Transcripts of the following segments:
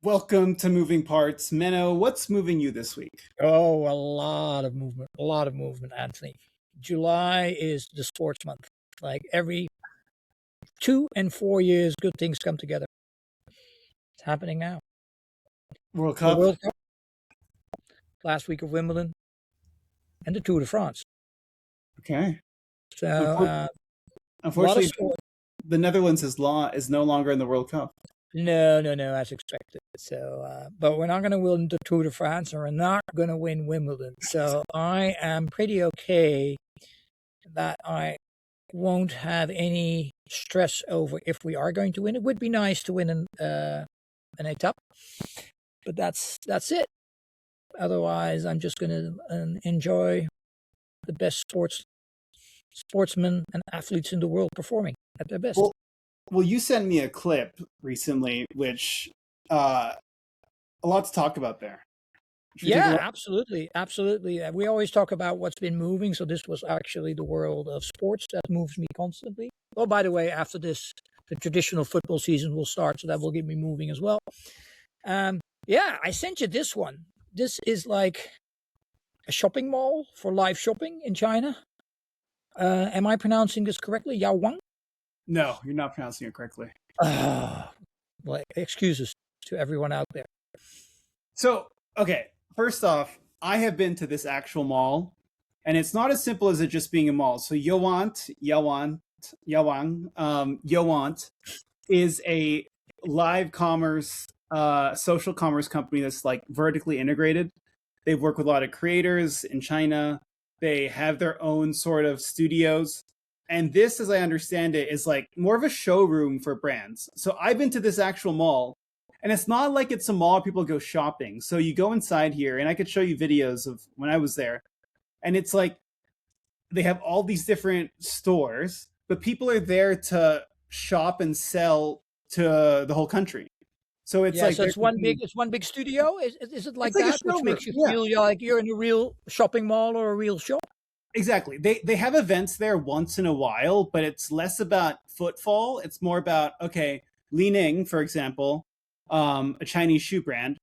Welcome to Moving Parts. Menno, what's moving you this week? Oh, a lot of movement, Anthony. July is the sports month. Like every 2 and 4 years, good things come together. It's happening now. World The Cup? World Cup, last week of Wimbledon, and the Tour de France. Okay. So Unfor- a lot of Unfortunately, sport. the Netherlands is no longer in the World Cup. No, as expected. So, but we're not going to win the Tour de France, and we're not going to win Wimbledon. So I am pretty okay that I won't have any stress over if we are going to win. It would be nice to win an etape, but that's it. Otherwise, I'm just going to enjoy the best sportsmen and athletes in the world performing at their best. Well, you sent me a clip recently, which a lot to talk about there. Yeah, absolutely. We always talk about what's been moving, so this was actually the world of sports that moves me constantly. Oh, by the way, after this, the traditional football season will start, so that will get me moving as well. Yeah, I sent you this one. This is like a shopping mall for live shopping in China. Am I pronouncing this correctly? Yaowang? No, you're not pronouncing it correctly. Well, excuses to everyone out there. So, okay, first off, I have been to this actual mall, and it's not as simple as it just being a mall. So, Yowant is a live commerce, social commerce company that's like vertically integrated. They work with a lot of creators in China. They have their own sort of studios. And this, as I understand it, is like more of a showroom for brands. So I've been to this actual mall, and it's not like it's a mall people go shopping. So you go inside here, and I could show you videos of when I was there. And it's like they have all these different stores, but people are there to shop and sell to the whole country. So it's Yeah, like so it's one big studio. Is it like it's like a that, which showroom. makes you Yeah. feel like you're in a real shopping mall or a real shop? Exactly. They have events there once in a while, but it's less about footfall. It's more about, okay, Li Ning, for example, a Chinese shoe brand,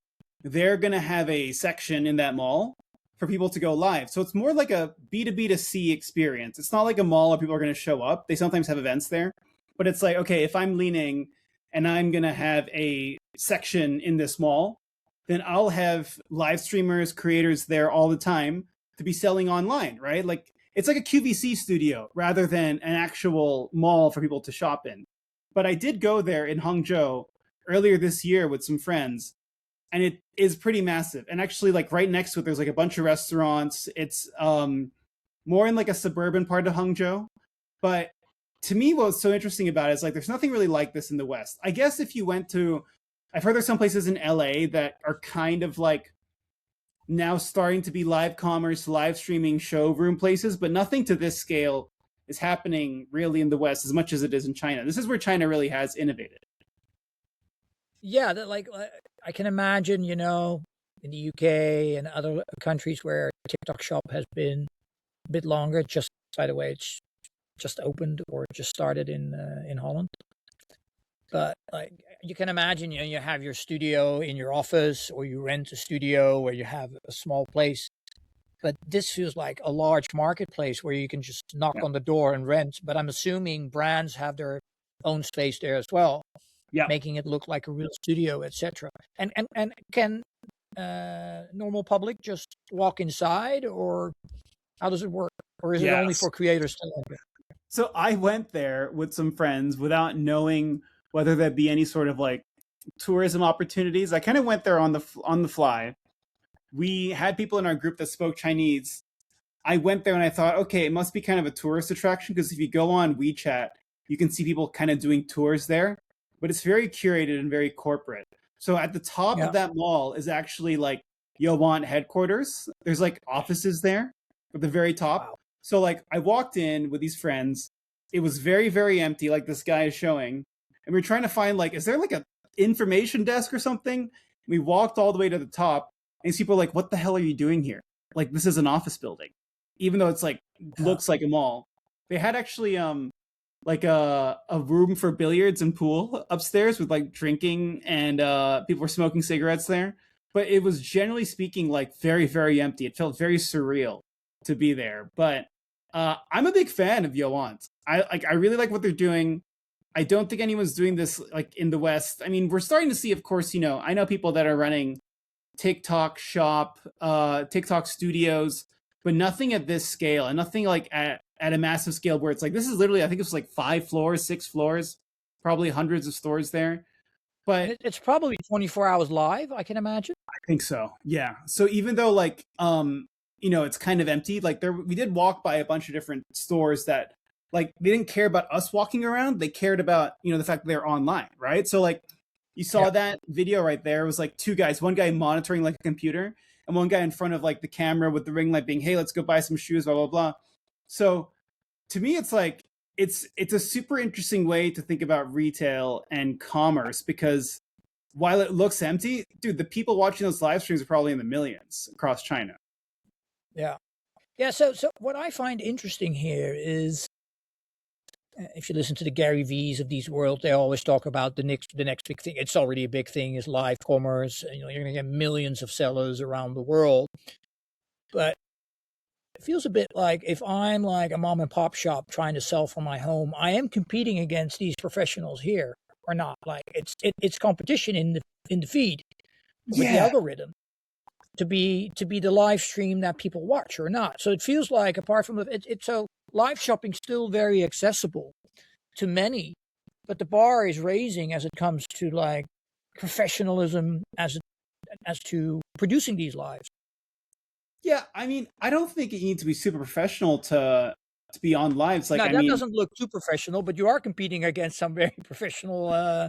they're gonna have a section in that mall for people to go live. So it's more like a B2B to C experience. It's not like a mall where people are gonna show up. They sometimes have events there. But it's like, okay, if I'm Li Ning and I'm gonna have a section in this mall, then I'll have live streamers, creators there all the time to be selling online, right? Like it's like a QVC studio rather than an actual mall for people to shop in. But I did go there in Hangzhou earlier this year with some friends, and it is pretty massive. And actually, like right next to it, there's like a bunch of restaurants. It's more in like a suburban part of Hangzhou. But to me, what's so interesting about it is like there's nothing really like this in the West. I guess if you went to, I've heard there's some places in LA that are kind of like now starting to be live commerce, live streaming showroom places, but nothing to this scale is happening really in the West as much as it is in China. This is where China really has innovated. Yeah, I can imagine, in the UK and other countries where TikTok Shop has been a bit longer. Just by the way, it's just opened or just started in Holland. But like you can imagine, you have your studio in your office, or you rent a studio where you have a small place. But this feels like a large marketplace where you can just knock Yeah. on the door and rent. But I'm assuming brands have their own space there as well, Yeah. making it look like a real studio, etc. And can normal public just walk inside, or how does it work? Or is it only Yes. for creators to enter? So I went there with some friends without knowing whether there'd be any sort of like tourism opportunities. I kind of went there on the fly. We had people in our group that spoke Chinese. I went there and I thought, okay, it must be kind of a tourist attraction because if you go on WeChat, you can see people kind of doing tours there, but it's very curated and very corporate. So at the top Yeah. of that mall is actually like Yowant headquarters. There's like offices there at the very top. Wow. So like I walked in with these friends. It was very, very empty, like this guy is showing. And we were trying to find like, is there like a information desk or something? We walked all the way to the top, and these people are like, what the hell are you doing here? Like this is an office building. Even though it's like Yeah. looks like a mall. They had actually like a room for billiards and pool upstairs with like drinking and people were smoking cigarettes there. But it was generally speaking like very, very empty. It felt very surreal to be there. But I'm a big fan of Yaowang. I really like what they're doing. I don't think anyone's doing this like in the West. I mean, we're starting to see, of course, I know people that are running TikTok shop, TikTok studios, but nothing at this scale and nothing like at a massive scale where it's like, this is literally, I think it's like 5 floors, 6 floors, probably hundreds of stores there. But It's probably 24 hours live, I can imagine. I think so. Yeah. So even though like it's kind of empty, like we did walk by a bunch of different stores that like they didn't care about us walking around. They cared about, the fact that they're online, right? So like you saw that video right there. It was like two guys, one guy monitoring like a computer and one guy in front of like the camera with the ring light being, hey, let's go buy some shoes, blah, blah, blah. So to me, it's like, it's a super interesting way to think about retail and commerce because while it looks empty, dude, the people watching those live streams are probably in the millions across China. Yeah. Yeah. So what I find interesting here is if you listen to the Gary V's of these world, they always talk about the next big thing. It's already a big thing is live commerce. You're going to get millions of sellers around the world. But it feels a bit like if I'm like a mom and pop shop trying to sell for my home, I am competing against these professionals here or not. Like it's competition in the feed with the algorithm to be the live stream that people watch or not. So it feels like apart from it's so live shopping still very accessible to many, but the bar is raising as it comes to like professionalism as to producing these lives. Yeah, I mean, I don't think you need to be super professional to be on lives. Like, now, that doesn't look too professional, but you are competing against some very professional.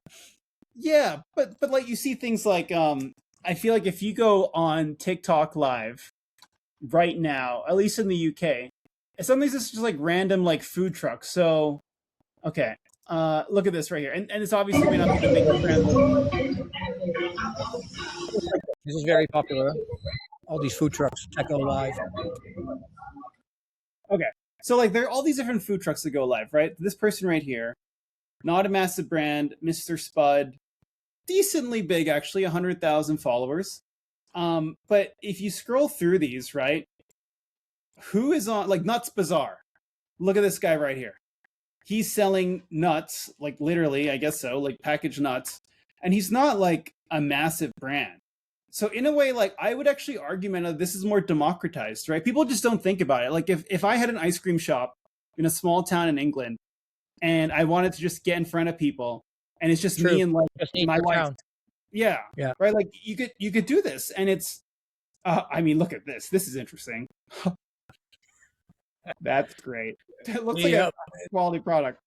Yeah, but like you see things like I feel like if you go on TikTok live right now, at least in the UK, sometimes it's just like random like food trucks. So, okay, look at this right here, and it's obviously may not be the biggest brand. This is very popular. All these food trucks that go live. Okay, so like there are all these different food trucks that go live, right? This person right here, not a massive brand, Mr. Spud, decently big actually, 100,000 followers. But if you scroll through these, right, who is on like Nuts Bazaar? Look at this guy right here. He's selling nuts, like literally, I guess so, like packaged nuts, and he's not like a massive brand. So in a way, like I would actually argue, man, this is more democratized, right? People just don't think about it. Like if I had an ice cream shop in a small town in England and I wanted to just get in front of people and it's just me and like my wife. Yeah. Right. Like you could do this. And it's I mean, look at this. This is interesting. That's great. It looks like a quality product.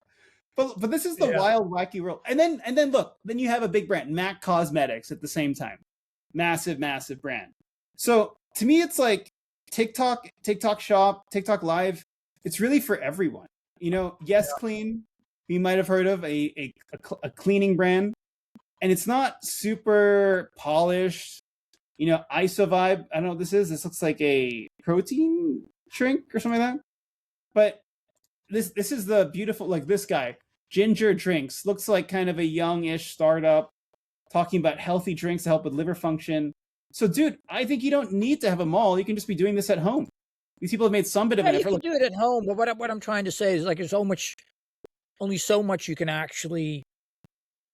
But this is the wild, wacky world. And then look, then you have a big brand, MAC Cosmetics at the same time. Massive, massive brand. So to me, it's like TikTok Shop, TikTok Live. It's really for everyone. Yes Clean, you might have heard of a cleaning brand, and it's not super polished. ISO Vibe. I don't know what this is. This looks like a protein drink or something like that. But this is the beautiful, like this guy, Ginger Drinks, looks like kind of a youngish startup. Talking about healthy drinks to help with liver function. So, dude, I think you don't need to have a mall. You can just be doing this at home. These people have made some bit of an effort. You can do it at home, but what I'm trying to say is like there's only so much you can actually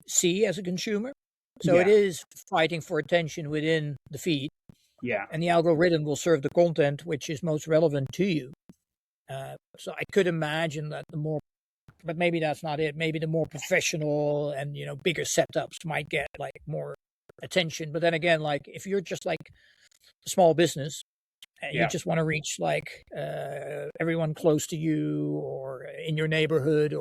see as a consumer. So it is fighting for attention within the feed. Yeah. And the algorithm will serve the content which is most relevant to you. So I could imagine that but maybe that's not it. Maybe the more professional and, bigger setups might get like more attention. But then again, like if you're just like a small business and you just want to reach like everyone close to you or in your neighborhood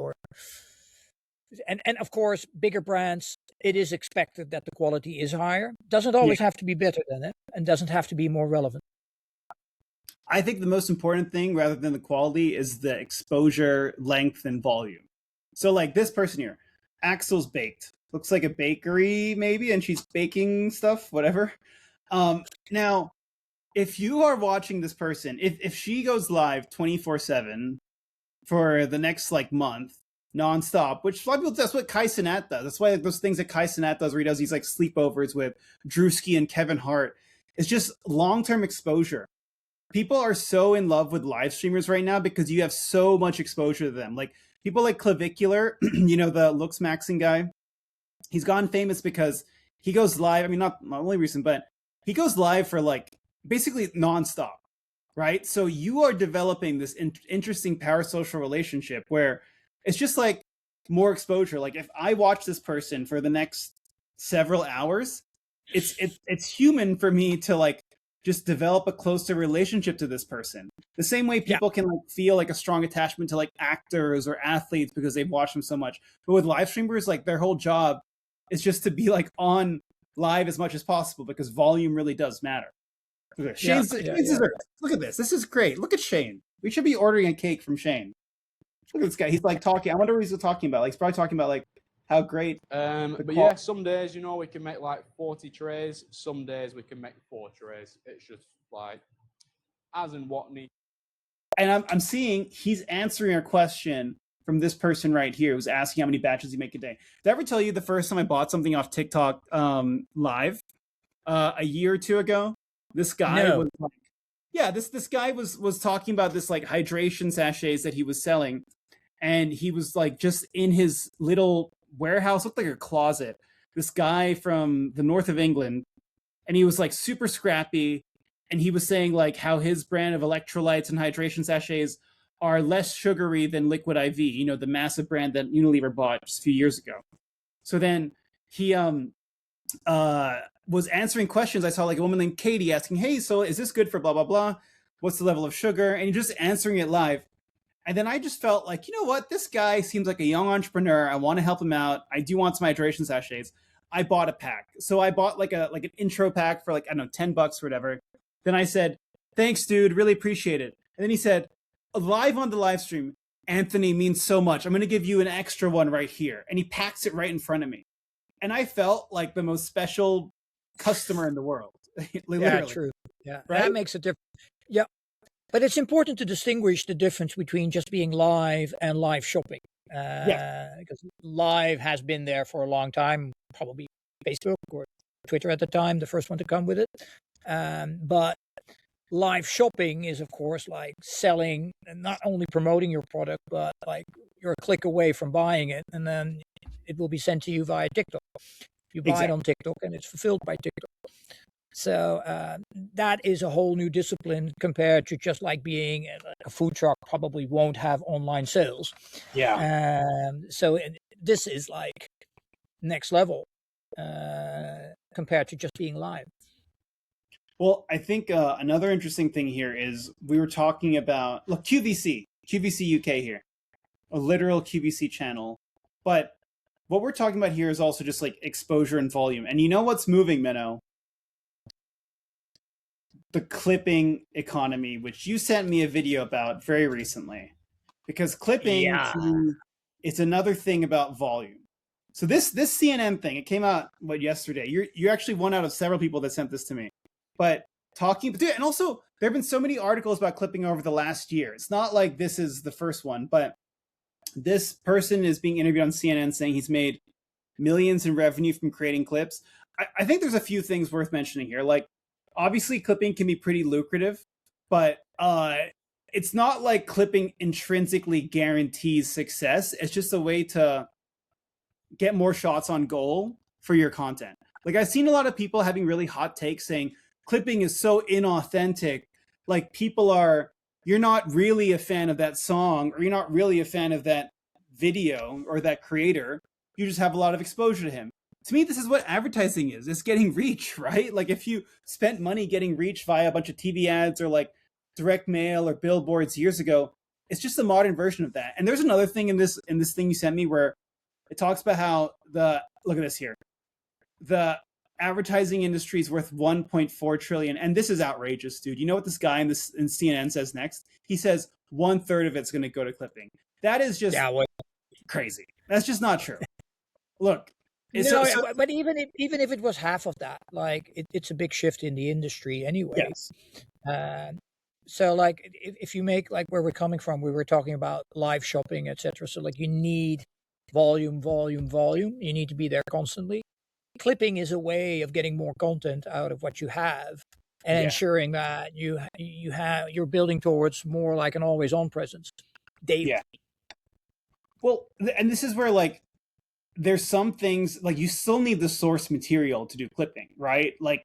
and of course, bigger brands, it is expected that the quality is higher. Doesn't always have to be better than it and doesn't have to be more relevant. I think the most important thing, rather than the quality, is the exposure, length, and volume. So like this person here, Axel's Baked. Looks like a bakery maybe, and she's baking stuff, whatever. Now, if you are watching this person, if she goes live 24/7 for the next like month, nonstop, which a lot of people, that's what Kai Cenat does. That's why those things that Kai Cenat does, where he does these like sleepovers with Drewski and Kevin Hart, it's just long-term exposure. People are so in love with live streamers right now because you have so much exposure to them. Like people like Clavicular, you know, the looks maxing guy. He's gotten famous because he goes live. I mean, not only recent, but he goes live for like basically nonstop, right? So you are developing this interesting parasocial relationship where it's just like more exposure. Like if I watch this person for the next several hours, it's human for me to like just develop a closer relationship to this person. The same way people can like feel like a strong attachment to like actors or athletes because they've watched them so much. But with live streamers, like their whole job is just to be like on live as much as possible because volume really does matter. Look at Shane's Look at this. This is great. Look at Shane. We should be ordering a cake from Shane. Look at this guy. He's like talking. I wonder what he's talking about. Like, he's probably talking about like how great. But yeah, some days, you know, we can make like 40 trays. Some days we can make 4 trays. It's just like as and what needs. And I'm seeing he's answering a question from this person right here who's asking how many batches you make a day. Did I ever tell you the first time I bought something off TikTok live a year or two ago? This guy was like, this guy was talking about this like hydration sachets that he was selling, and he was like just in his little warehouse, looked like a closet. This guy from the north of England, and he was like super scrappy, and he was saying like how his brand of electrolytes and hydration sachets are less sugary than Liquid IV, you know, the massive brand that Unilever bought just a few years ago. So then he was answering questions. I saw like a woman named Katie asking, hey, so is this good for blah, blah, blah? What's the level of sugar? And you're just answering it live. And then I just felt like, you know what? This guy seems like a young entrepreneur. I want to help him out. I do want some hydration sachets. I bought a pack. So I bought like an intro pack for like, I don't know, $10 or whatever. Then I said, thanks, dude. Really appreciate it. And then he said, live on the live stream, Anthony, means so much. I'm going to give you an extra one right here. And he packs it right in front of me. And I felt like the most special customer in the world. Yeah, true. Yeah, right? That makes a difference. Yeah. But it's important to distinguish the difference between just being live and live shopping. Because live has been there for a long time, probably Facebook or Twitter at the time, the first one to come with it. But live shopping is, of course, like selling and not only promoting your product, but like you're a click away from buying it, and then it will be sent to you via TikTok. You buy it on TikTok, and it's fulfilled by TikTok. So that is a whole new discipline compared to just like being a food truck. Probably won't have online sales. Yeah. So this is like next level compared to just being live. Well, I think another interesting thing here is we were talking about, look, QVC UK here, a literal QVC channel. But what we're talking about here is also just like exposure and volume. And you know what's moving, Menno? The clipping economy, which you sent me a video about very recently. Because clipping it's another thing about volume. So this CNN thing, it came out yesterday. You're actually one out of several people that sent this to me. But and also there have been so many articles about clipping over the last year. It's not like this is the first one, but this person is being interviewed on CNN saying he's made millions in revenue from creating clips. I think there's a few things worth mentioning here. Like, obviously clipping can be pretty lucrative, but it's not like clipping intrinsically guarantees success. It's just a way to get more shots on goal for your content. Like, I've seen a lot of people having really hot takes saying clipping is so inauthentic. Like, you're not really a fan of that song, or you're not really a fan of that video or that creator. You just have a lot of exposure to him. To me, this is what advertising is. It's getting reach, right? Like, if you spent money getting reach via a bunch of TV ads or like direct mail or billboards years ago, it's just a modern version of that. And there's another thing in this thing you sent me where it talks about how look at this here. The advertising industry is worth 1.4 trillion. And this is outrageous, dude. You know what this guy in CNN says next? He says 1/3 of it's going to go to clipping. That is just crazy. That's just not true. Look. But even if it was half of that, like it's a big shift in the industry anyway. Yes. So like if you make like where we're coming from, we were talking about live shopping, etc. So like you need volume, volume, volume. You need to be there constantly. Clipping is a way of getting more content out of what you have and Yeah. ensuring that you're building towards more like an always on presence daily. Yeah. Well, and this is where like there's some things like you still need the source material to do clipping, right? Like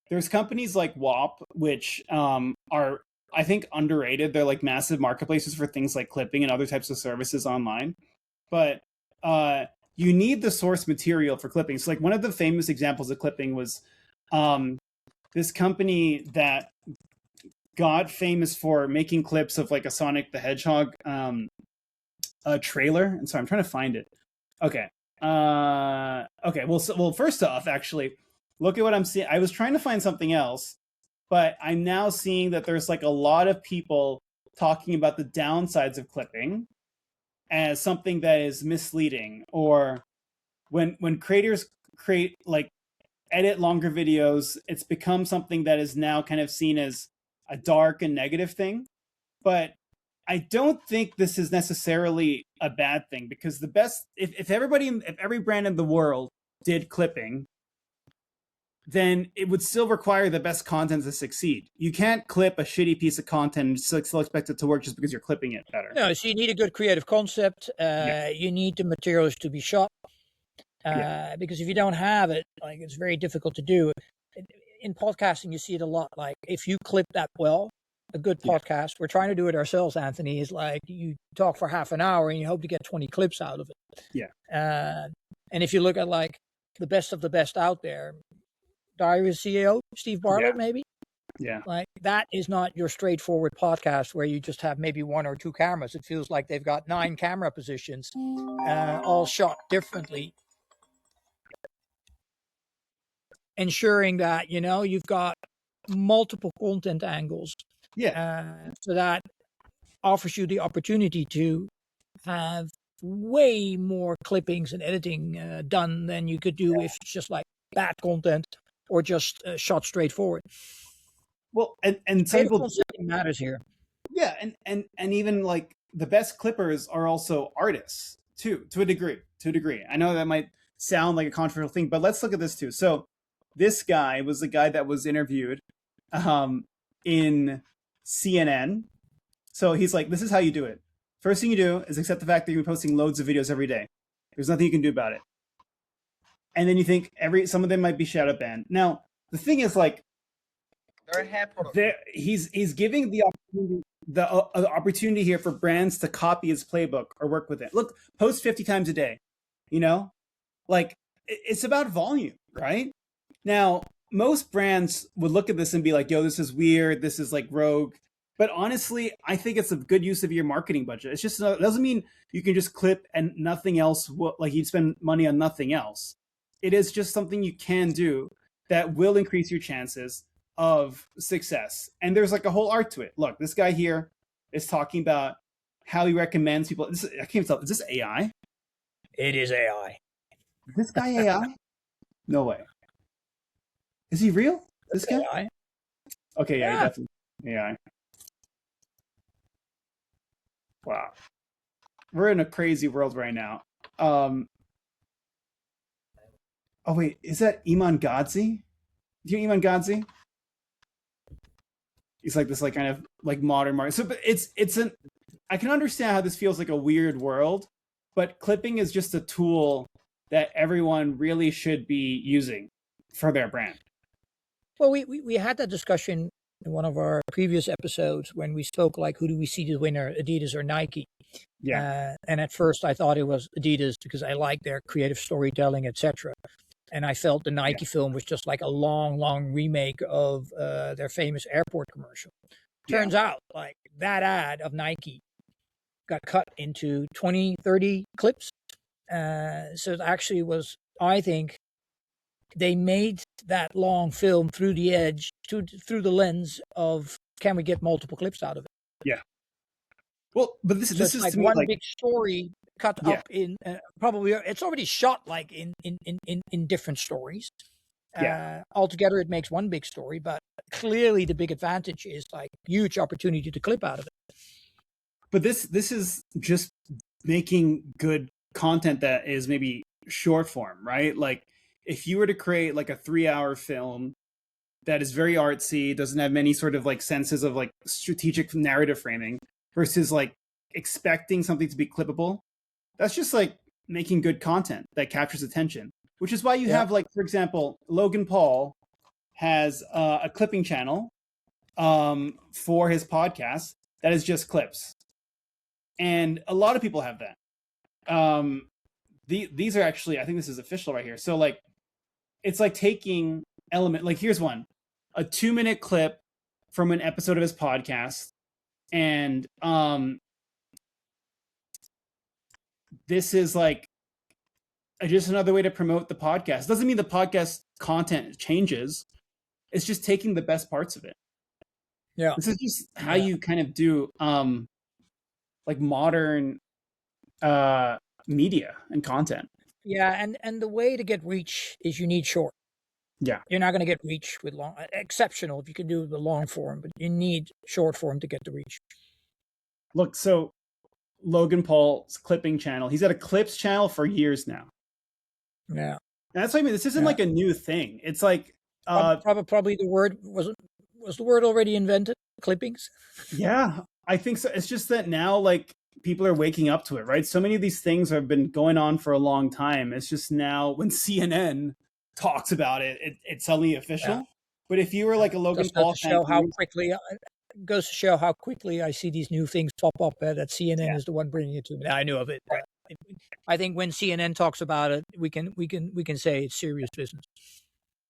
there's companies like WAP, which are I think underrated. They're like massive marketplaces for things like clipping and other types of services online. But you need the source material for clipping. So like one of the famous examples of clipping was this company that got famous for making clips of like a Sonic the Hedgehog trailer. And so I'm trying to find it. Okay. Okay. Well, first off, actually, look at what I'm seeing. I was trying to find something else, but I'm now seeing that there's like a lot of people talking about the downsides of clipping as something that is misleading, or when creators create like edit longer videos, it's become something that is now kind of seen as a dark and negative thing. But I don't think this is necessarily a bad thing, because the best, if every brand in the world did clipping, then it would still require the best content to succeed. You can't clip a shitty piece of content and still expect it to work just because you're clipping it better. No, so you need a good creative concept. You need the materials to be shot. Because if you don't have it, like it's very difficult to do. In podcasting, you see it a lot. Like if you clip that well, a good podcast, we're trying to do it ourselves, Anthony, is like you talk for half an hour and you hope to get 20 clips out of it. Yeah. And if you look at like the best of the best out there, Diary's CEO, Steve Bartlett, maybe. Yeah. Like that is not your straightforward podcast where you just have maybe one or two cameras. It feels like they've got 9 camera positions, all shot differently, ensuring that, you know, you've got multiple content angles. So that offers you the opportunity to have way more clippings and editing done than you could do if it's just like bad content or just shot straightforward. Well, and some people matters here. Yeah, and even like the best clippers are also artists too, to a degree. I know that might sound like a controversial thing, but let's look at this too. So this guy was the guy that was interviewed in CNN. So he's like, this is how you do it. First thing you do is accept the fact that you're posting loads of videos every day. There's nothing you can do about it. And then you think some of them might be shadow banned. Now, the thing is like, he's giving the opportunity here for brands to copy his playbook or work with it. Look, post 50 times a day, you know, like it's about volume, right? Now, most brands would look at this and be like, yo, this is weird. This is like rogue. But honestly, I think it's a good use of your marketing budget. It's just, it doesn't mean you can just clip and nothing else, like you'd spend money on nothing else. It is just something you can do that will increase your chances of success. And there's like a whole art to it. Look, this guy here is talking about how he recommends people. I can't tell. Is this AI? It is AI. Is this guy AI? No way. Is he real? This guy? AI. Okay, yeah, definitely AI. Wow. We're in a crazy world right now. Oh wait, is that Iman Gadzhi? Do you know Iman Gadzhi? He's like this, like kind of like modern market. So, but I can understand how this feels like a weird world, but clipping is just a tool that everyone really should be using for their brand. Well, we had that discussion in one of our previous episodes when we spoke like, who do we see the winner, Adidas or Nike? Yeah. And at first I thought it was Adidas because I like their creative storytelling, etc. And I felt the Nike film was just like a long remake of their famous airport commercial. Turns out like that ad of Nike got cut into 20, 30 clips. So it actually was, I think, they made that long film through the edge, through the lens of, can we get multiple clips out of it? Yeah. Well, but this is like one big story cut up in probably it's already shot like in different stories. Altogether it makes one big story, but clearly the big advantage is like huge opportunity to clip out of it. But this is just making good content that is maybe short form, right? Like if you were to create like a 3-hour film that is very artsy, doesn't have many sort of like senses of like strategic narrative framing, versus like expecting something to be clippable, that's just like making good content that captures attention. Which is why you have like, for example, Logan Paul has a clipping channel for his podcast that is just clips. And a lot of people have that. These are actually, I think this is official right here. So like, it's like taking like here's one, a 2-minute clip from an episode of his podcast. And this is like just another way to promote the podcast. Doesn't mean the podcast content changes. It's just taking the best parts of it. Yeah. This is just how you kind of do like modern media and content. Yeah, and the way to get reach is you need short. Yeah. You're not going to get reach with long. Exceptional if you can do the long form, but you need short form to get the reach. Look, so Logan Paul's clipping channel, he's had a clips channel for years now. Yeah. And that's what I mean. This isn't like a new thing. It's like probably the word was the word already invented? Clippings? Yeah, I think so. It's just that now like people are waking up to it, right? So many of these things have been going on for a long time. It's just now when CNN talks about it, it's suddenly official. Yeah. But if you were like a Logan Paul fan, goes to show how quickly I see these new things pop up that CNN is the one bringing it to me. I knew of it. But I think when CNN talks about it, we can say it's serious business.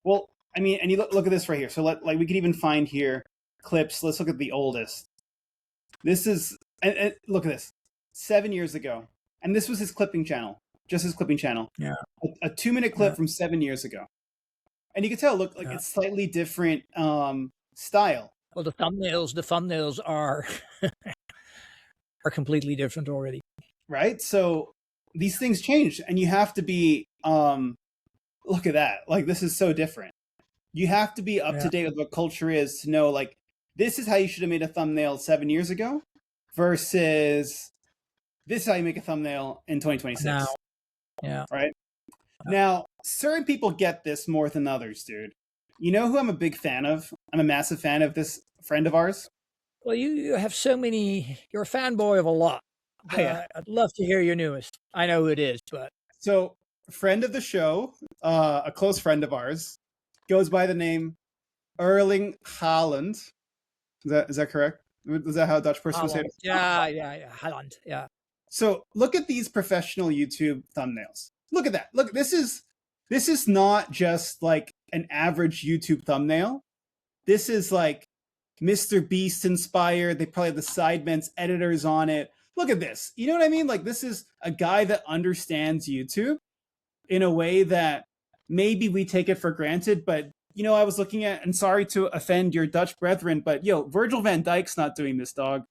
Well, I mean, and you look at this right here. So like we could even find here clips. Let's look at the oldest. This is and look at this. 7 years ago, and this was his clipping channel, just his clipping channel. Yeah, a 2-minute clip from 7 years ago, and you can tell. Look, like it's slightly different style. Well, the thumbnails are are completely different already. Right. So these things change, and you have to be. Look at that! Like this is so different. You have to be up to date with what culture is to know. Like this is how you should have made a thumbnail 7 years ago, versus this is how you make a thumbnail in 2026. Now. Yeah. Right? Now, certain people get this more than others, dude. You know who I'm a big fan of? I'm a massive fan of this friend of ours. Well, you have so many... You're a fanboy of a lot. I'd love to hear your newest. I know who it is, but... So, friend of the show, a close friend of ours, goes by the name Erling Haaland. Is that correct? Is that how a Dutch person would say it? Yeah. Holland, yeah. So look at these professional YouTube thumbnails. Look at that. Look, this is not just like an average YouTube thumbnail. This is like Mr. Beast inspired. They probably have the Sidemen's editors on it. Look at this. You know what I mean? Like this is a guy that understands YouTube in a way that maybe we take it for granted, but you know, I was looking at, and sorry to offend your Dutch brethren, but Virgil van Dijk's not doing this, dog.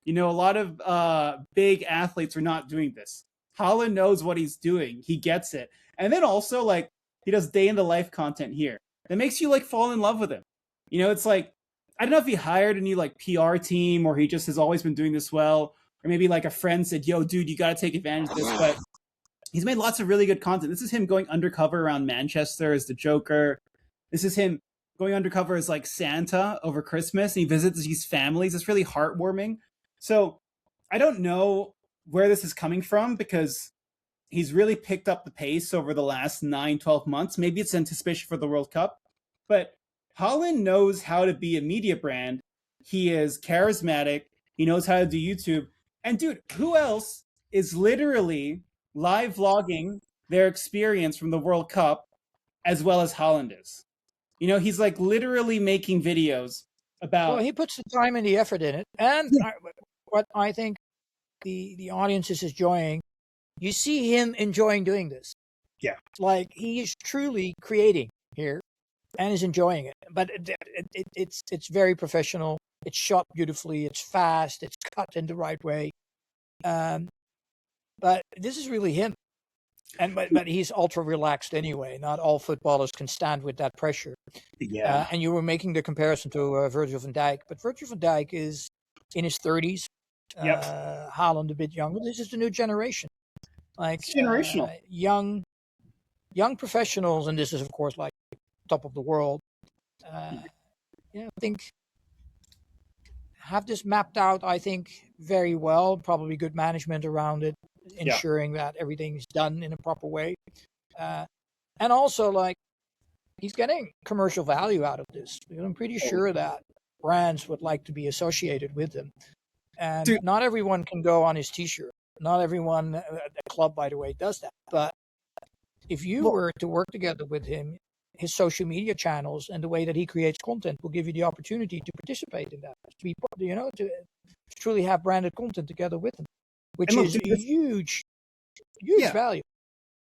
You know, a lot of big athletes are not doing this. Haaland knows what he's doing. He gets it. And then also, like, he does day in the life content here. That makes you, like, fall in love with him. You know, it's like, I don't know if he hired a new, like, PR team or he just has always been doing this well. Or maybe, like, a friend said, yo, dude, you got to take advantage of this. But he's made lots of really good content. This is him going undercover around Manchester as the Joker. This is him going undercover as, like, Santa over Christmas. And he visits these families. It's really heartwarming. So I don't know where this is coming from because he's really picked up the pace over the last 9-12 months. Maybe it's anticipation for the World Cup. But Haaland knows how to be a media brand. He is charismatic. He knows how to do YouTube. And dude, who else is literally live vlogging their experience from the World Cup as well as Haaland is? You know, he's like literally making videos about... Well, he puts the time and the effort in it. And what I think the audience is enjoying, you see him enjoying doing this. Yeah. Like he is truly creating here and is enjoying it. But it's very professional. It's shot beautifully. It's fast. It's cut in the right way. But this is really him. but he's ultra relaxed anyway. Not all footballers can stand with that pressure. Yeah. And you were making the comparison to Virgil van Dijk, but Virgil van Dijk is in his 30s. Yep. Haaland a bit younger. This is the new generation, like It's generational. young professionals, and this is of course like top of the world. I think have this mapped out. I think very well. Probably good management around it, ensuring that everything's done in a proper way, and also like he's getting commercial value out of this. I'm pretty sure that brands would like to be associated with them. And not everyone can go on his T-shirt. Not everyone at the club, by the way, does that. But if you were to work together with him, his social media channels and the way that he creates content will give you the opportunity to participate in that. To be, to truly have branded content together with him, which is huge value.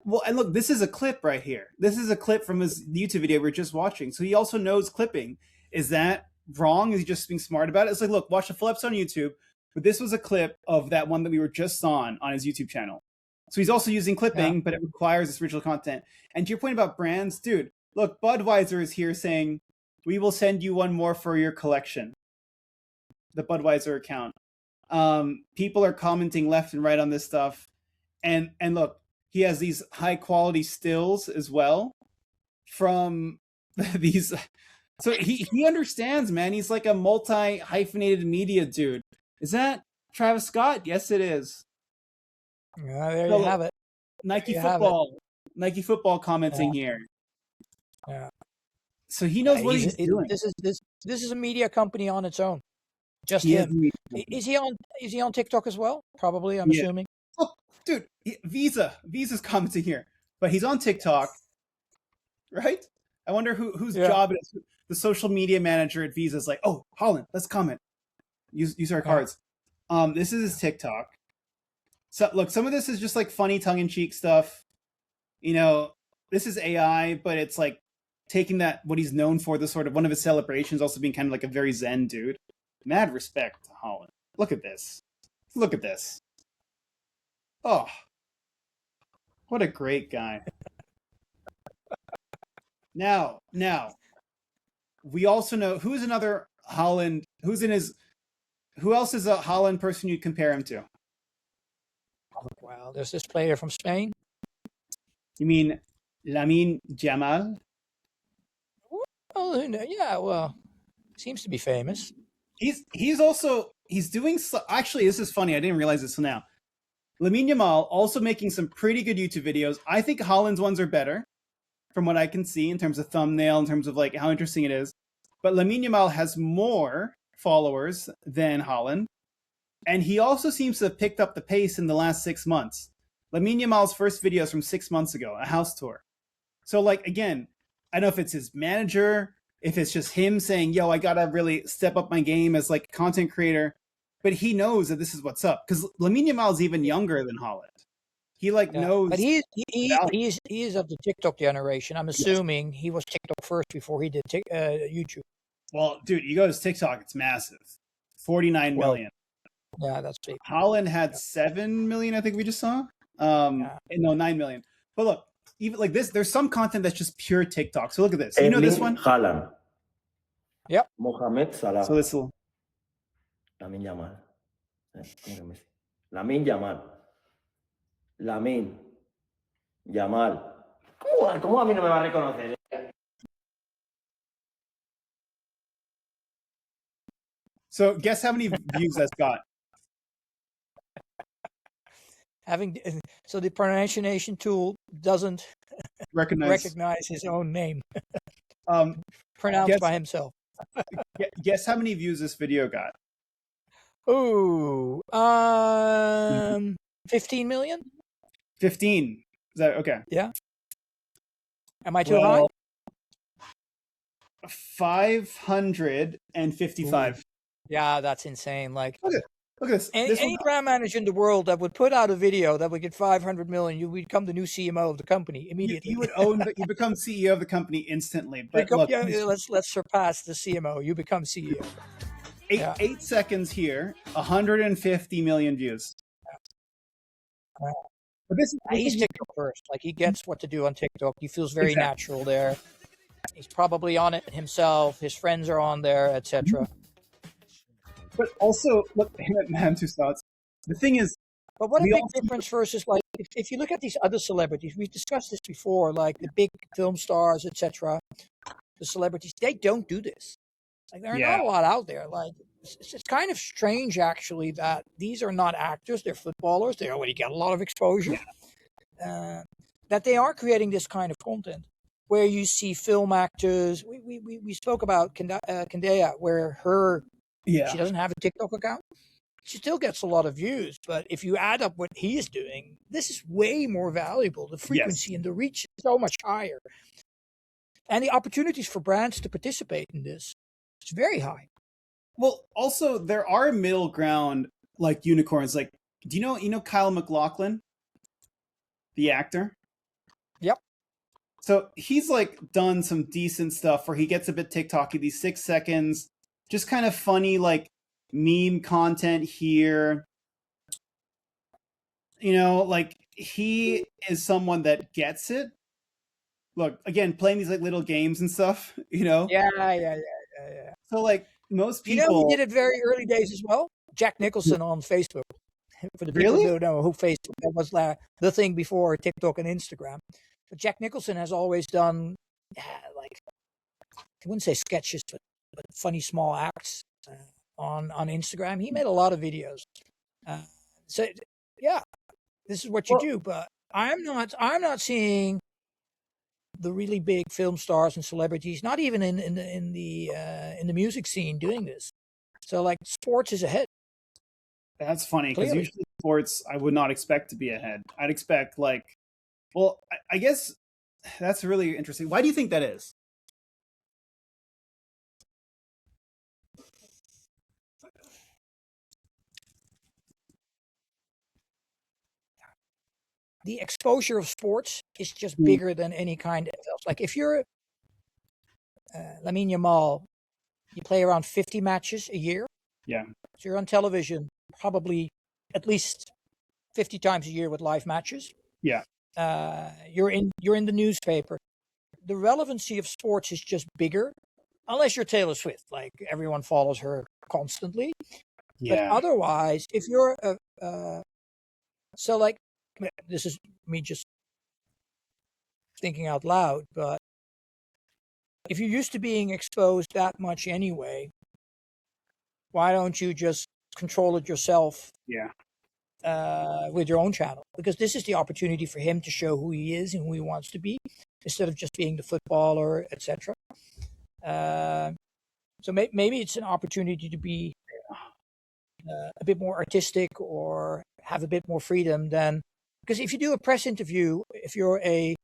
Well, and look, this is a clip right here. This is a clip from his YouTube video we were just watching. So he also knows clipping. Is that wrong? Is he just being smart about it? It's like, look, watch the full episode on YouTube. But this was a clip of that one that we were just on his YouTube channel. So he's also using clipping, but it requires this original content. And to your point about brands, dude, look, Budweiser is here saying, we will send you one more for your collection. The Budweiser account. People are commenting left and right on this stuff. And look, he has these high quality stills as well from these. So he understands, man. He's like a multi hyphenated media dude. Is that Travis Scott? Yes, it is. Yeah, there you have it. Nike football commenting here. Yeah. So he knows what he's doing. This is a media company on its own. Just him. Is he on TikTok as well? Probably, I'm assuming. Oh, dude, Visa's commenting here, but he's on TikTok, right? I wonder whose job it is. The social media manager at Visa is like, oh, Holland, let's comment. Use our cards. This is his TikTok. So look, some of this is just like funny tongue-in-cheek stuff. This is AI, but it's like taking what he's known for, the sort of one of his celebrations, also being kind of like a very zen dude. Mad respect to Holland. Look at this. Look at this. Oh, what a great guy. Now, we also know who's another Holland. Who else is a Holland person you'd compare him to? Well, there's this player from Spain. You mean Lamine Yamal? Well, seems to be famous. He's doing actually, this is funny. I didn't realize this till now. Lamine Yamal also making some pretty good YouTube videos. I think Holland's ones are better from what I can see in terms of thumbnail, in terms of like how interesting it is. But Lamine Yamal has more followers than Holland. And he also seems to have picked up the pace in the last 6 months. Lamine Yamal's first video is from 6 months ago, a house tour. So like, again, I don't know if it's his manager, if it's just him saying, yo, I got to really step up my game as like a content creator. But he knows that this is what's up. Because Lamine Yamal is even younger than Holland. He knows. But he is of the TikTok generation. I'm assuming he was TikTok first before he did YouTube. Well, dude, you go to his TikTok, it's massive. 49 million. Yeah, that's big. Holland had 7 million, I think we just saw. No, 9 million. But look, even like this, there's some content that's just pure TikTok. So look at this. You know this one? Haaland. Yep. Mohamed Salah. So this will. Lamine Yamal. Lamine Yamal. Lamine Yamal. ¿Cómo a mí no me va a reconocer? So guess how many views that's got? So the pronunciation tool doesn't recognize his own name. Pronounced by himself. Guess how many views this video got? Ooh, 15 million? 15. Is that okay? Yeah. Am I too high? 555. Ooh. Yeah, that's insane. Like, look at this. Any brand manager in the world that would put out a video that would get 500 million, you would become the new CMO of the company immediately. You would you become CEO of the company instantly. But look, let's surpass the CMO. You become CEO. 8 seconds here, 150 million views. But this He's is TikTok first. Like he gets what to do on TikTok. He feels very exactly. natural there. He's probably on it himself. His friends are on there, etc. But also, look, man, two thoughts. The thing is, But what a we big also, difference versus like if you look at these other celebrities, we've discussed this before, like the big film stars, etc. The celebrities, they don't do this. Like there are yeah, not a lot out there. Like it's kind of strange actually that these are not actors; they're footballers. They already get a lot of exposure. That they are creating this kind of content where you see film actors. We spoke about Kendaya, where she doesn't have a TikTok account. She still gets a lot of views, but if you add up what he is doing, this is way more valuable. The frequency and the reach is so much higher. And the opportunities for brands to participate in this is very high. Well, also there are middle ground like unicorns. Like, do you know Kyle MacLachlan, the actor? Yep. So he's like done some decent stuff where he gets a bit TikToky, these 6 seconds, just kind of funny like meme content here. Like he is someone that gets it. Look, again, playing these like little games and stuff, Yeah. So like most people, who did it very early days as well? Jack Nicholson on Facebook. For the people who don't know who Facebook, that was the thing before TikTok and Instagram. But Jack Nicholson has always done like, I wouldn't say sketches, but funny small acts on Instagram. He made a lot of videos. So yeah, this is what you do. But I'm not seeing the really big film stars and celebrities, not even in the music scene, doing this. So like sports is ahead. That's funny because usually sports I would not expect to be ahead. I'd expect like, well, I guess that's really interesting. Why do you think that is? The exposure of sports is just bigger than any kind of else. Like if you're Lamine Yamal, you play around 50 matches a year. Yeah. So you're on television probably at least 50 times a year with live matches. Yeah. You're in the newspaper. The relevancy of sports is just bigger, unless you're Taylor Swift. Like everyone follows her constantly. Yeah. But otherwise, if you're so like, this is me just thinking out loud, but if you're used to being exposed that much anyway, why don't you just control it yourself? Yeah. With your own channel, because this is the opportunity for him to show who he is and who he wants to be, instead of just being the footballer, etc. So maybe it's an opportunity to be a bit more artistic or have a bit more freedom than, because if you do a press interview, if you're a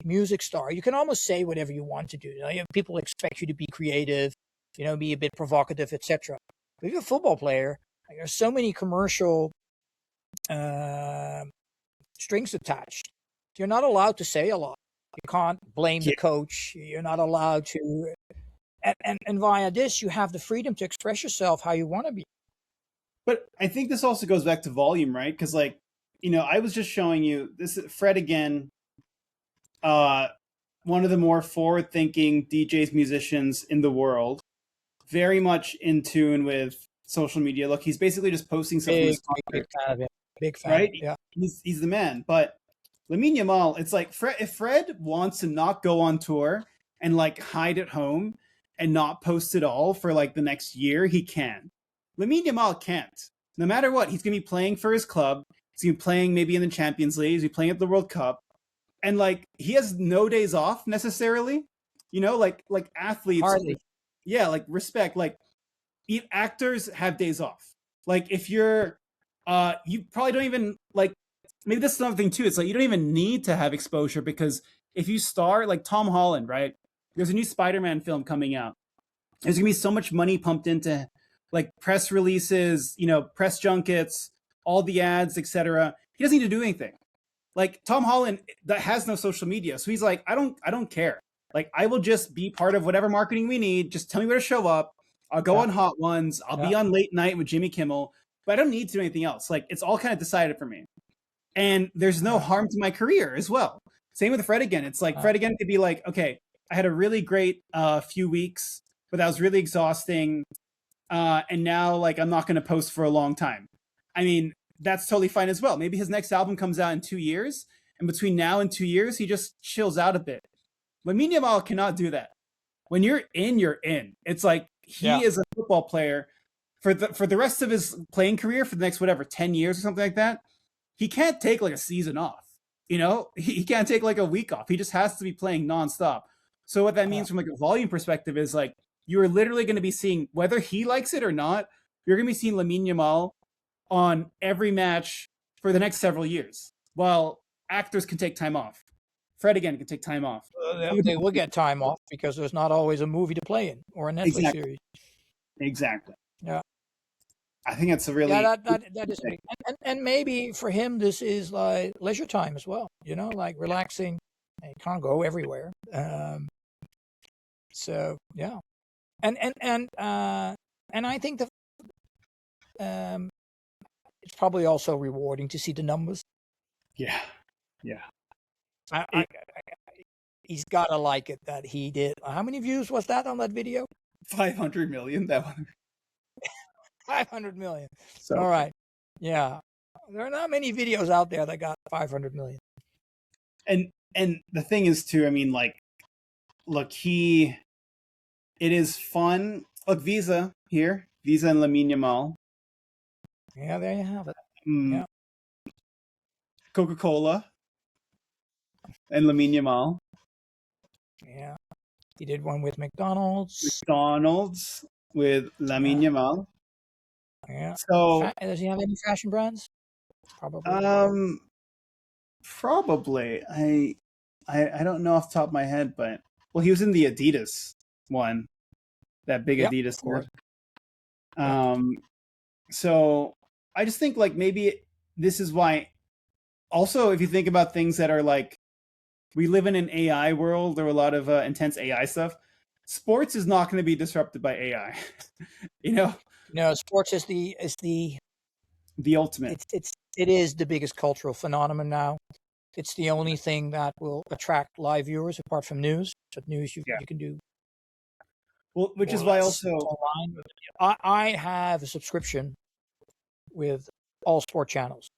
music star, you can almost say whatever you want to do. People expect you to be creative, be a bit provocative, etc. But if you're a football player, there's so many commercial strings attached. You're not allowed to say a lot. You can't blame the coach. You're not allowed to. And via this, you have the freedom to express yourself how you want to be. But I think this also goes back to volume, right? Because like, I was just showing you this Fred again, one of the more forward-thinking DJs, musicians in the world, very much in tune with social media. Look, he's basically just posting stuff. Big fan of him. Big fan. Right? Yeah. He's the man. But Lamine Yamal, it's like if Fred wants to not go on tour and like hide at home and not post it all for like the next year, he can. Lamine Yamal can't. No matter what, he's going to be playing for his club. He's going to be playing maybe in the Champions League. He's going to be playing at the World Cup. And like, he has no days off necessarily. Like athletes. Hardly. Yeah, like respect. Like actors have days off. Like if you're, you probably don't even like, maybe this is another thing too. It's like, you don't even need to have exposure, because if you star like Tom Holland, right? There's a new Spider-Man film coming out. There's gonna be so much money pumped into like press releases, press junkets, all the ads, etc. He doesn't need to do anything. Like Tom Holland that has no social media. So he's like, I don't care. Like I will just be part of whatever marketing we need. Just tell me where to show up. I'll go on Hot Ones. I'll be on Late Night with Jimmy Kimmel, but I don't need to do anything else. Like it's all kind of decided for me. and there's no harm to my career as well. Same with Fred again. It's like Fred again could be like, okay, I had a really great few weeks, but that was really exhausting, and now like I'm not going to post for a long time. I mean, that's totally fine as well. Maybe his next album comes out in 2 years, and between now and 2 years, he just chills out a bit. Lamine Yamal cannot do that. When you're in, you're in. It's like he is a football player for the rest of his playing career, for the next 10 years or something like that. He can't take like a season off. You know, he can't take like a week off. He just has to be playing nonstop. So what that means from like a volume perspective is like you are literally going to be seeing, whether he likes it or not, you're going to be seeing Lamine Yamal on every match for the next several years. While actors can take time off. Fred again can take time off. They will get time off because there's not always a movie to play in or a Netflix series. Exactly. Yeah. I think that's a really that is big. And maybe for him this is like leisure time as well. You know, like relaxing. You can't go everywhere. So yeah, and I think it's probably also rewarding to see the numbers. Yeah. He's got to like it that he did. How many views was that on that video? 500 million. That one. 500 million. So, all right. Yeah. There are not many videos out there that got 500 million. And the thing is too, I mean, like, look, it is fun. Look, Visa here. Visa and Lamine Yamal. Yeah, there you have it. Yeah. Coca-Cola and Lamine Yamal. Yeah. He did one with McDonald's. With Lamine Yamal. Yeah. So does he have any fashion brands? Probably. Probably. I don't know off the top of my head, but he was in the Adidas one, that big Adidas one. So I just think like maybe this is why. Also, if you think about things that are like, we live in an AI world, there are a lot of intense AI stuff. Sports is not going to be disrupted by AI. You know. No, sports is the ultimate. It is the biggest cultural phenomenon now. It's the only thing that will attract live viewers apart from news. But news you can do. Well, which is why also online. I have a subscription with all sport channels.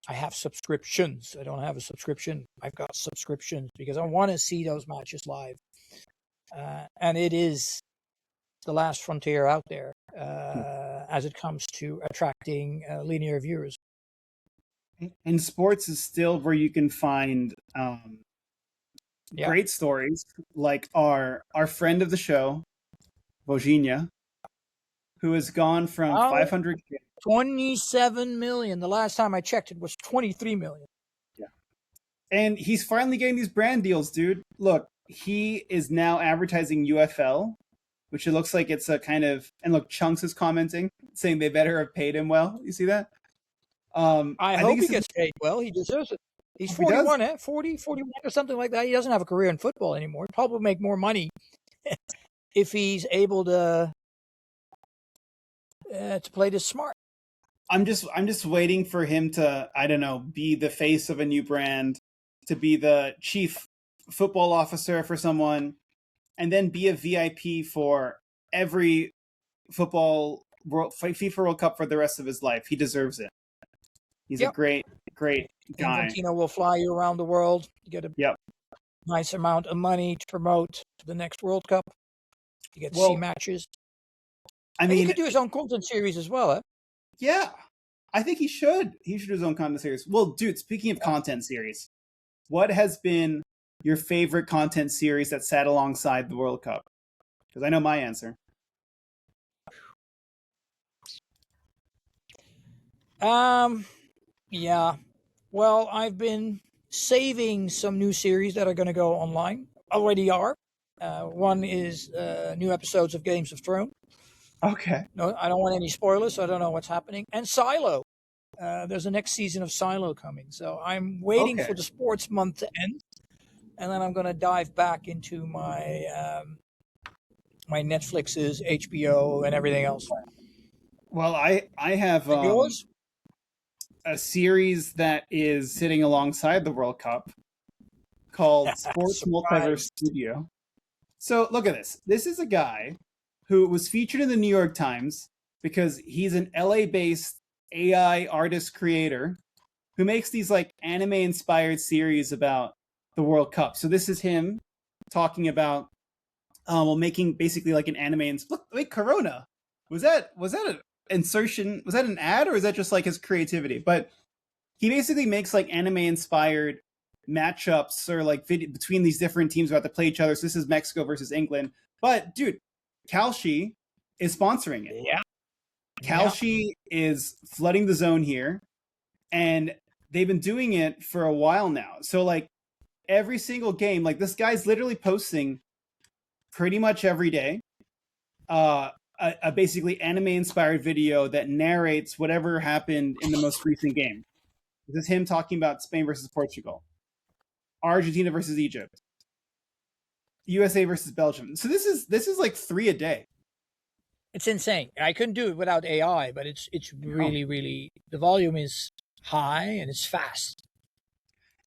I have subscriptions. I don't have a subscription. I've got subscriptions because I want to see those matches live. And it is the last frontier out there as it comes to attracting linear viewers. And sports is still where you can find great stories, like our friend of the show, Vozinha, who has gone from 500K. 27 million. The last time I checked, it was 23 million. Yeah. And he's finally getting these brand deals, dude. Look, he is now advertising UFL, which it looks like it's a kind of, and look, Chunks is commenting, saying they better have paid him well. You see that? I hope he gets paid well. He deserves it. He's 41, 40, 41 or something like that. He doesn't have a career in football anymore. He'll probably make more money if he's able to play this smart. I'm just waiting for him to, I don't know, be the face of a new brand, to be the chief football officer for someone, and then be a VIP for every FIFA World Cup for the rest of his life. He deserves it. He's a great guy. Infantino will fly you around the world. You get a nice amount of money to promote the next World Cup. You get to see matches. I mean, he could do his own content series as well, eh? Yeah, I think he should. He should do his own content series. Well, dude, speaking of content series, what has been your favorite content series that sat alongside the World Cup? Because I know my answer. Yeah. Well, I've been saving some new series that are going to go online. Already are. One is new episodes of Games of Thrones. Okay. No, I don't want any spoilers, so I don't know what's happening. And Silo. There's a next season of Silo coming. So I'm waiting for the sports month to end. And then I'm going to dive back into my my Netflix's, HBO, and everything else. Well, I have... yours? a series that is sitting alongside the World Cup called Sports Multiverse Studio. So look at this. This is a guy who was featured in the New York Times because he's an LA-based AI artist creator who makes these like anime-inspired series about the World Cup. So this is him talking about making basically like an anime. And look, wait, Corona. Was that an insertion? Was that an ad, or is that just like his creativity? But he basically makes like anime-inspired matchups or like between these different teams about to play each other. So this is Mexico versus England. But dude, Kalshi is sponsoring it. Yeah. Kalshi is flooding the zone here, and they've been doing it for a while now. So like every single game, like this guy's literally posting pretty much every day a basically anime-inspired video that narrates whatever happened in the most recent game. This is him talking about Spain versus Portugal, Argentina versus Egypt, USA versus Belgium. So this is like 3 a day. It's insane. I couldn't do it without AI, but it's really, really, the volume is high and it's fast.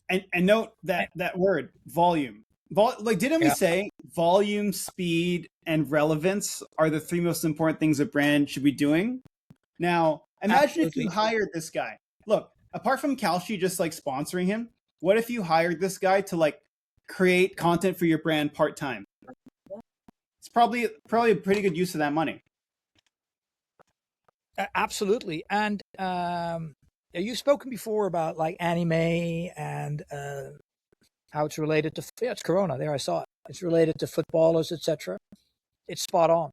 And note that word, volume. Like, didn't we say volume, speed, and relevance are the 3 most important things a brand should be doing? Now, imagine if you hired this guy. Look, apart from Kalshi just like sponsoring him, what if you hired this guy to like create content for your brand part-time? It's probably a pretty good use of that money. Absolutely. And you've spoken before about like anime and how it's related to, it's Corona. There, I saw it. It's related to footballers, etc. It's spot on.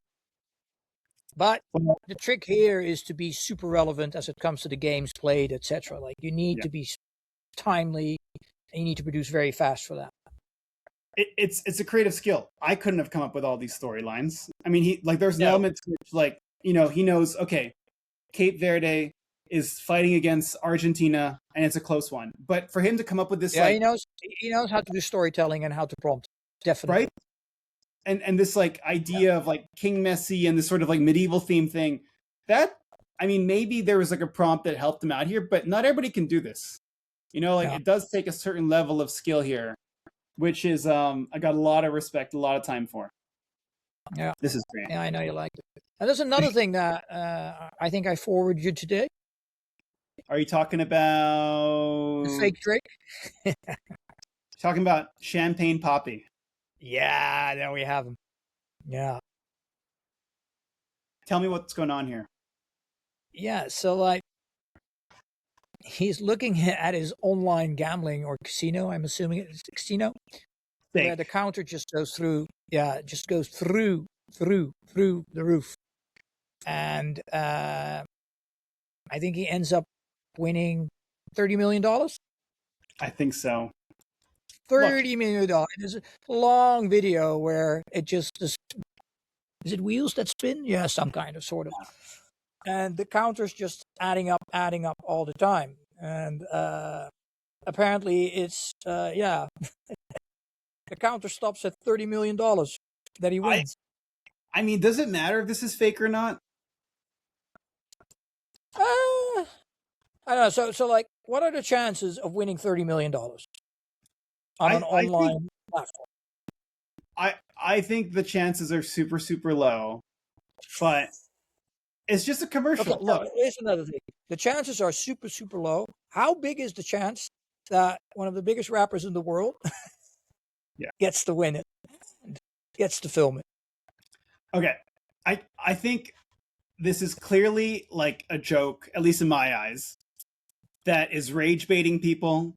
But the trick here is to be super relevant as it comes to the games played, etc. Like you need to be timely, and you need to produce very fast for that. It's a creative skill. I couldn't have come up with all these storylines. I mean, there's an element to which, like, you know, he knows, okay, Cape Verde is fighting against Argentina, and it's a close one. But for him to come up with this, he knows how to do storytelling and how to prompt, definitely, right? And this like idea of like King Messi and this sort of like medieval theme thing. That, I mean, maybe there was like a prompt that helped him out here, but not everybody can do this. You know, like it does take a certain level of skill here, which is I got a lot of respect, a lot of time for. Yeah, this is great. Yeah, I know you like it. And there's another thing that I think I forwarded you today. Are you talking about the fake trick? Talking about Champagne Poppy. Yeah, there we have him. Yeah. Tell me what's going on here. Yeah, so like he's looking at his online gambling or casino. I'm assuming it's a casino, where the counter just goes through. Yeah, it just goes through the roof, and I think he ends up winning $30 million. I think so. $30 million. There's a long video where it just is it wheels that spin? Yeah, some kind of sort of. And the counter's just adding up all the time. And apparently it's the counter stops at $30 million that he wins. I mean, does it matter if this is fake or not? I don't know. So like, what are the chances of winning $30 million on an online platform? I think the chances are super, super low, but it's just a commercial. Okay, look, here's another thing. The chances are super, super low. How big is the chance that one of the biggest rappers in the world gets to win it, gets to film it? Okay, I think this is clearly like a joke, at least in my eyes, that is rage baiting people.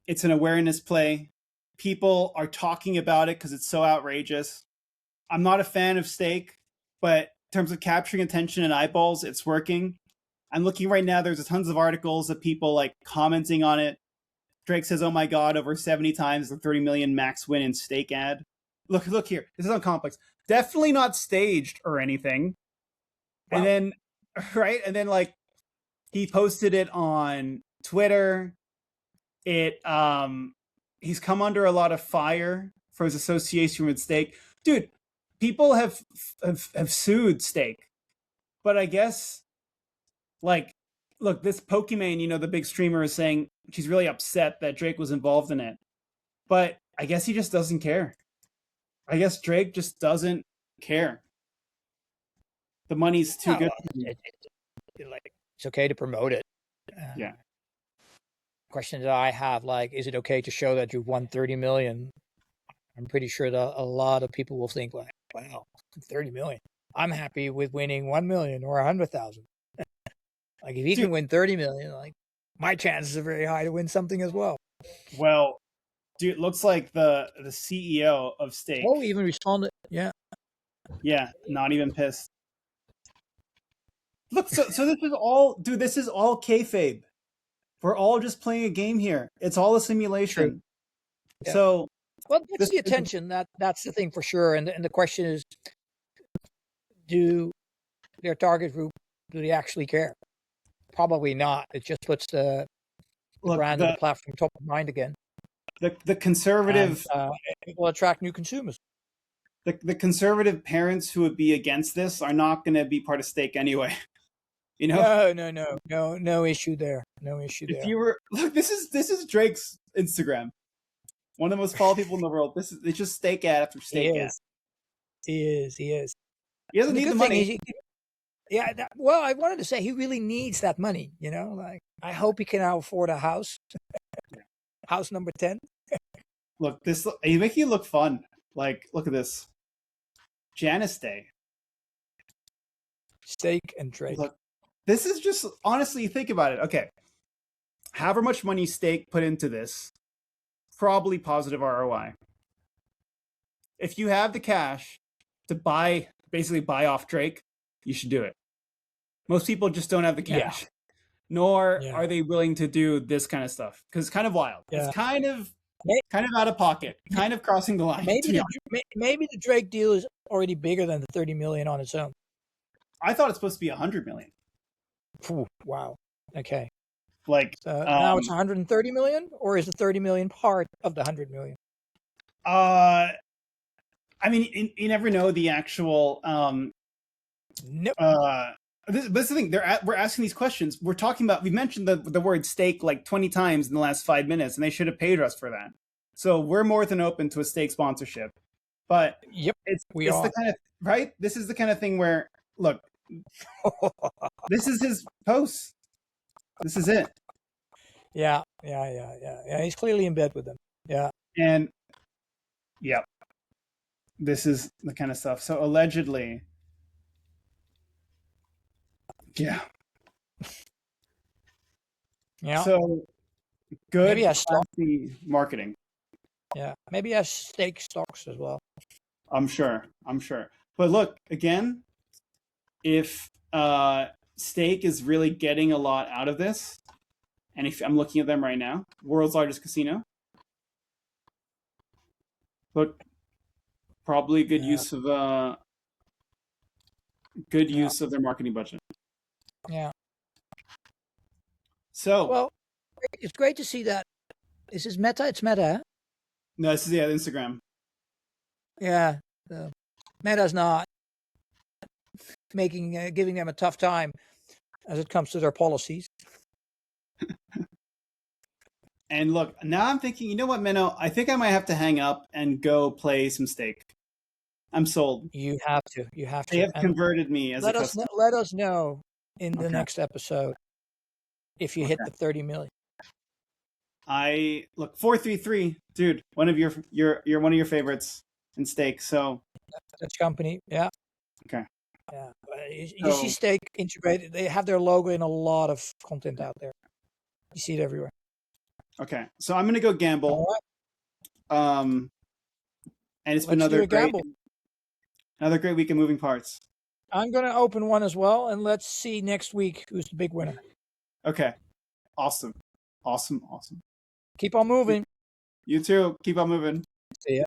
It's an awareness play. People are talking about it because it's so outrageous. I'm not a fan of Stake, but in terms of capturing attention and eyeballs, it's working. I'm looking right now, there's tons of articles of people like commenting on it. Drake says, oh my God, over 70 times the 30 million max win in Stake ad. Look here. This is on Complex. Definitely not staged or anything. Wow. And then, right? And then like he posted it on Twitter. He's come under a lot of fire for his association with Stake. Dude, people have sued Stake. But I guess like look, this Pokimane, the big streamer, is saying she's really upset that Drake was involved in it. But I guess he just doesn't care. I guess Drake just doesn't care. The money's too good. It's okay to promote it. Yeah. Question that I have, is it okay to show that you've won 30 million? I'm pretty sure that a lot of people will think, wow, 30 million. I'm happy with winning 1 million or 100,000. If he can win 30 million, my chances are very high to win something as well. Well, dude, it looks like the CEO of Stake. Oh, even responded. Yeah. Yeah, not even pissed. Look, so this is all, dude, this is all kayfabe. We're all just playing a game here. It's all a simulation. Yeah. So, well, that's the attention. That's the thing for sure. And the question is, do their target group, do they actually care? Probably not. It just puts the brand of the platform top of mind again. The conservative, it will attract new consumers. The conservative parents who would be against this are not going to be part of Stake anyway. No issue there. No issue there. If you were, look, this is Drake's Instagram. One of the most followed people in the world. It's just Stake ad after Stake ad. He is. He doesn't need the money. I wanted to say he really needs that money. I hope he can now afford a house. House number 10. Look, he's making you look fun. Look at this. Janice Day. Stake and Drake. Look, this is just, honestly, think about it. Okay. However much money Stake put into this, probably positive ROI. If you have the cash to basically buy off Drake, you should do it. Most people just don't have the cash. Yeah. Nor are they willing to do this kind of stuff. Because it's kind of wild. Yeah. It's kind of out of pocket. Kind of crossing the line. Maybe the Drake deal is already bigger than the 30 million on its own. I thought it's supposed to be 100 million. Ooh, wow. Okay. Now it's 130 million, or is the 30 million part of the 100 million? I mean, you never know the actual. Nope. This is the thing. We're asking these questions. We're talking about. We mentioned the word Stake 20 times in the last 5 minutes, and they should have paid us for that. So we're more than open to a Stake sponsorship. But it's the kind of right. This is the kind of thing where look. This is his post. This is it. Yeah. He's clearly in bed with them. Yeah. And this is the kind of stuff. So allegedly, yeah. So good. Maybe has marketing. Yeah. Maybe he has Stake stocks as well. I'm sure. But look, again, if Stake is really getting a lot out of this, and if I'm looking at them right now, world's largest casino. Look, probably good use of use of their marketing budget. Yeah. So well, it's great to see that. Is this Meta? It's Meta. Huh? No, this is Instagram. Yeah, Meta's not giving them a tough time as it comes to their policies. And look, now I'm thinking, you know what, Menno? I think I might have to hang up and go play some Stake. I'm sold. You have to. They have converted me as a customer. Let us know in the next episode if you hit the 30 million. I look 433, dude. One of you're one of your favorites in Stake. So Dutch company, yeah. Okay. Yeah, you see Stake integrated. They have their logo in a lot of content out there. You see it everywhere. Okay, so I'm gonna go gamble. Right. And it's been another great week of moving parts. I'm gonna open one as well, and let's see next week who's the big winner. Okay, awesome. Keep on moving. You too. Keep on moving. See ya.